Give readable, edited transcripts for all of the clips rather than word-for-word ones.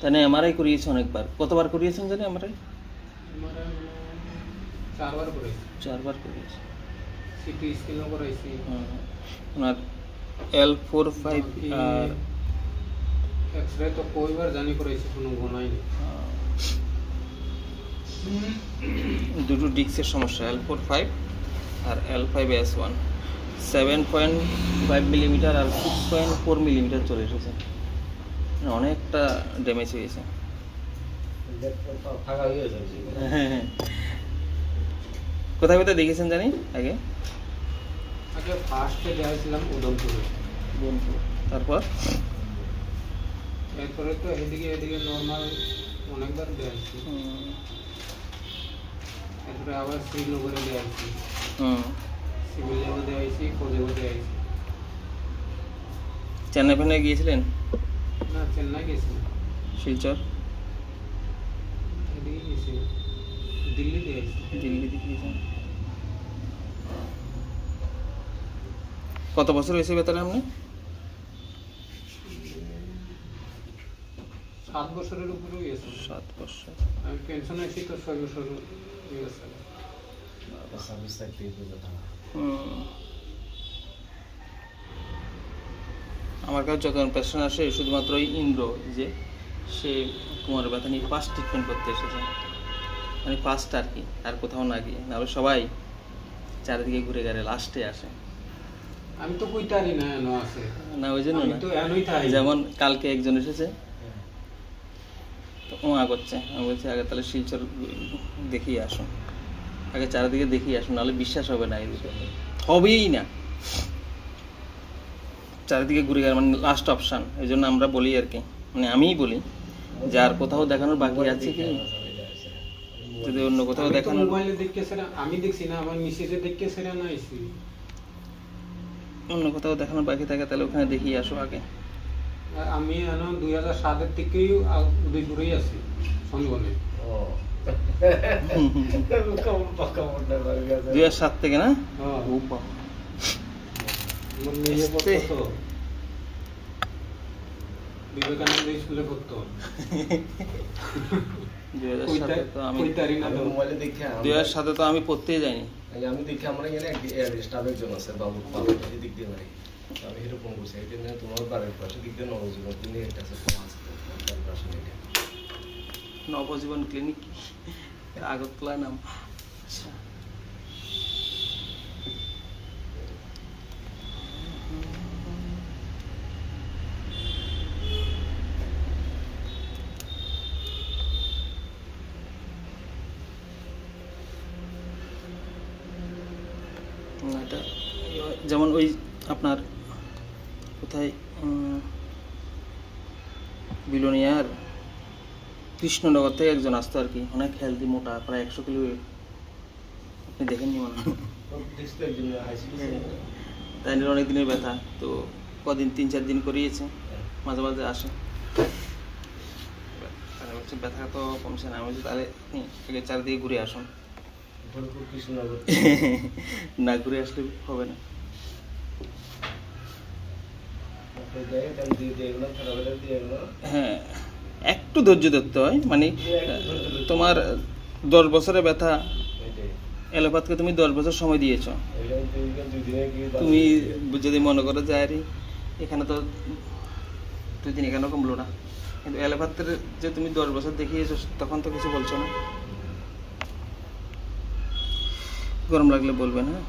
তাহলে এমআরআই করিয়েছে অনেকবার, কতবার করিয়েছেন জানি এমআরআই? এমআরআই 4বার করেছি। 4বার করিয়েছে। সিটি স্ক্যানও করাইছি। ওনার L45 আর এক্সরে তো কয়বার জানি করাইছি, কোনো গোনাই নেই। দুটো ডিস্কের সমস্যা, L45 আর L5S1, 7.5 মিলিমিটার আর 6.4 মিলিমিটার চলে এসেছে, অনেকটা ড্যামেজ হয়েছে। হ্যাঁ, কোথায় কোথায় দেখেছেন জানি আগে? আগে ফার্স্টে যাইছিলাম উদমপুরে, তারপর এরপরে তো এদিকে নর্মাল অনেকবার যাইছি। এরপরে আবার শ্রীনগরে যাইছি, সিভিলেও যাইছি, কোজেও যাইছি। চেন্নাই ফেনে গিয়েছিলেন? না, চেন্নাই গেছি, শিলচর, এদিকে গেছি, দিল্লি গেছি। দিল্লিতে গিয়েছেন। কত বছর হয়েছে বেতনে আপনি? 7 বছরের উপরে গেছে। 7 বছর। আমি পেনশন আছি তো 6 বছর গেছে। আমার কাছে যখন পেশেন্ট আসে শুধুমাত্র ওই ইন্দ্র যে সে কোমরের ব্যথা নিয়ে ফার্স্ট ট্রিটমেন্ট করতে এসেছে, মানে ফার্স্ট আর কি, আর কোথাও না গিয়ে। নাহলে সবাই চারিদিকে ঘুরে গেলে লাস্টে আসে। আমি তো কইতারি না এনো আছে না, ওই জন্য আমি না। তো এনোই থাই। যেমন কালকে একজন এসেছে তো করছে, আমি বলছি আগে তাহলে শিলচর দেখিয়ে আসুন, আগে চারিদিকে দেখিয়ে আসুন, নাহলে বিশ্বাস হবে না, এই হবেই না। চারিদিকে ঘুরে গেলে মানে লাস্ট অপশান। এই জন্য আমরা বলি আর কি, মানে আমিই বলি যে আর কোথাও দেখানোর বাকি আছে কি, যদি অন্য কোথাও দেখানোর। মোবাইলে দেখতেছে না, আমি দেখছি না, আমার মিসেসে দেখতেছে না, আইছি অন্য কোথাও দেখানোর বাকি থাকে তাহলে ওখানে দেখিয়ে আসো আগে। আমি এনো 2007 এর থেকেই উদয়পুরেই আছি, সঞ্জীবনে। 2007 থেকে না? আমার মেয়ে পড়তো তো বিবেকানন্দ স্কুলে পড়তো। 2007 তো আমি পড়তেই যাইনি। আমি দেখি আমার এখানে স্টাফ একজন আছে বাবু, দিক দিয়ে নাই আমি এরকম বলছি, তোমার বাড়ির পাশে দিক দিয়ে নবজীবন ক্লিনিক একটা আছে, নবজীবন ক্লিনিক আগরতলা নাম। আচ্ছা, এটা যেমন ওই আপনার কোথায় বিলোনিয়ার কৃষ্ণনগর থেকে একজন আসতো আর কি, অনেক হেলদি, মোটা, প্রায় 100 কিলো। আপনি দেখেননি মনে হয়? তাই নিয়ে অনেক দিনের ব্যথা তো, কদিন 3-4 দিন করিয়েছে, মাঝে মাঝে আসে। বলছে ব্যথা তো কমছে না। আমি বলছি তাহলে আগে চারিদিকে ঘুরে আসুন। না ঘুরে আসলে হবে না। হ্যাঁ, একটু ধৈর্য ধরতে হয়, মানে তোমার 10 বছরের ব্যথা, এলোপ্যাথকে তুমি 10 বছর সময় দিয়েছ। তুমি যদি মনে করো যে আরে এখানে তো 2 দিন এখানে কমলো না, কিন্তু এলোপ্যাথের যে তুমি 10 বছর দেখিয়েছো তখন তো কিছু বলছো না। গরম লাগলে বলবেন। হ্যাঁ,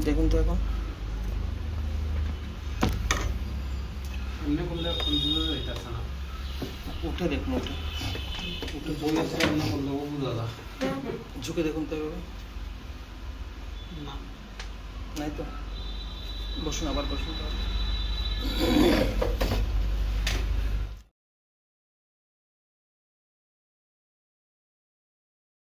দেখুন তো এখন উঠে দেখুন, ঝুঁকে দেখুন তো নাই তো। বসুন, আবার বসুন তো।